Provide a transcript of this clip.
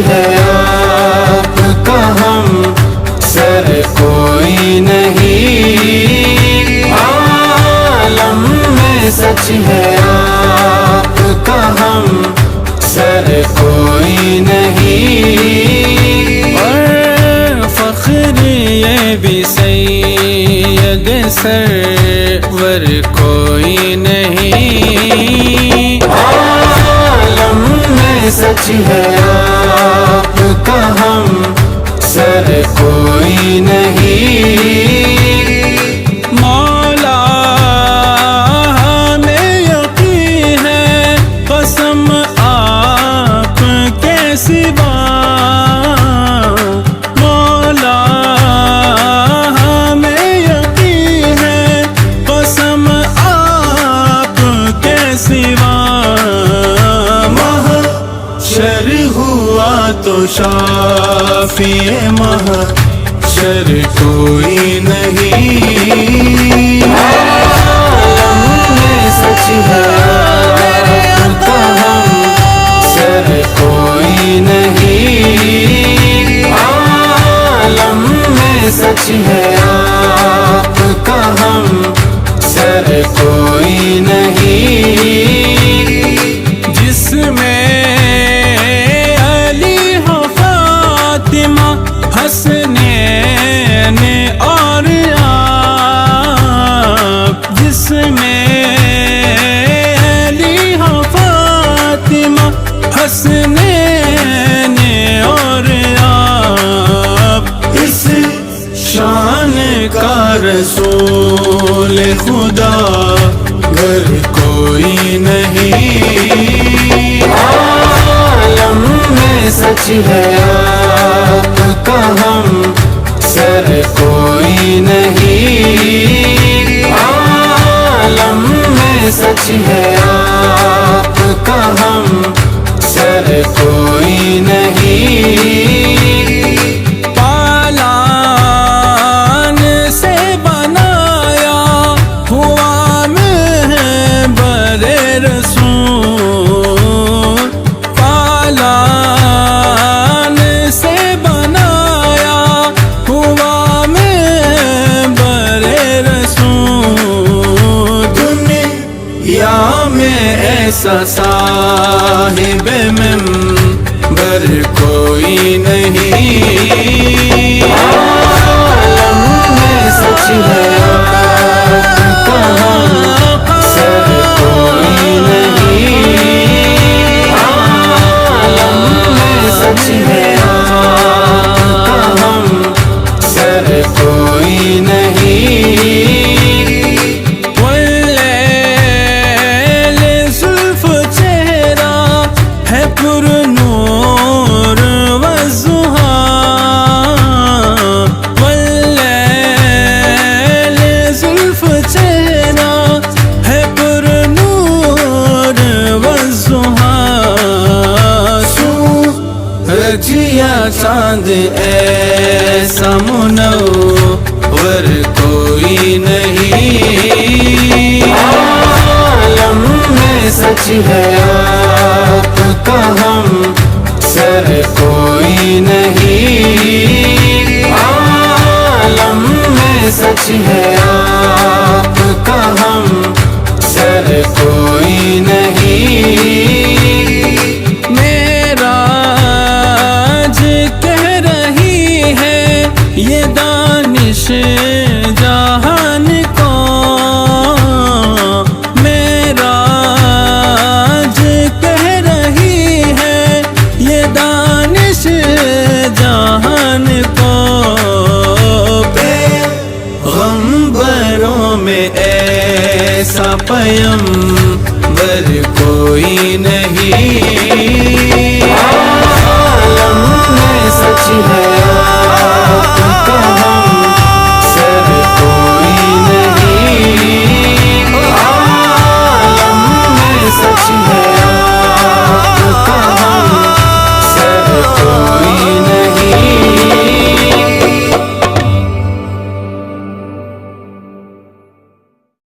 ہے آپ کا ہم سر کوئی نہیں، عالم میں سچ ہے آپ کا ہم سر کوئی نہیں، اور فخر یہ بھی سید سرور کوئی نہیں، عالم میں سچ ہے آپ کا ہم سر کوئی نہیں، مولا ہمیں یقین ہے قسم آپ کے سوا، مولا ہمیں یقین ہے قسم آپ کے سوا، محشر ہوا تو شافی محشر کوئی نہیں، عالم میں سچ ہے آپ کا ہم سر کوئی نہیں، عالم میں سچ ہے آپ کا ہم سر کوئی نہیں، جس میں علی ہو فاطمہ حسنین اور آپ، جس میں علی ہو فاطمہ حسنین اور آپ، اس شان کا رسول خدا گر کوئی نہیں، عالم میں سچ ہے آپ کا ہم سر کوئی نہیں، عالم میں سچ ہے آپ کا ہم سر کوئی نہیں، پالان سے بنایا ہوا محبر رسول، پالان سے بنایا ہوا محبر رسول، دنیا میں ایسا صاحب منبر کوئی نہیں، عالم میں سچ ہے آپ کا ہم سر کوئی نہیں، عالم میں سچ ہے آپ کا ہم سر کوئی نہیں، واللیل زلف چہرہ ہے پر نور والضحیٰ، واللیل زلف چہرہ ہے پر نور والضحیٰ، سورج یا چاند ایسا منور کوئی نہیں، عالم میں سچ ہے آپ کا ہم سر کوئی نہیں، عالم میں سچ ہے آپ کا ہم سر کوئی نہیں، معراج کہہ رہی ہے یہ دانش جہان کو، معراج کہہ رہی ہے یہ دانش جہان کو، پیغمبروں میں ایسا پیغمبر کوئی نہیں،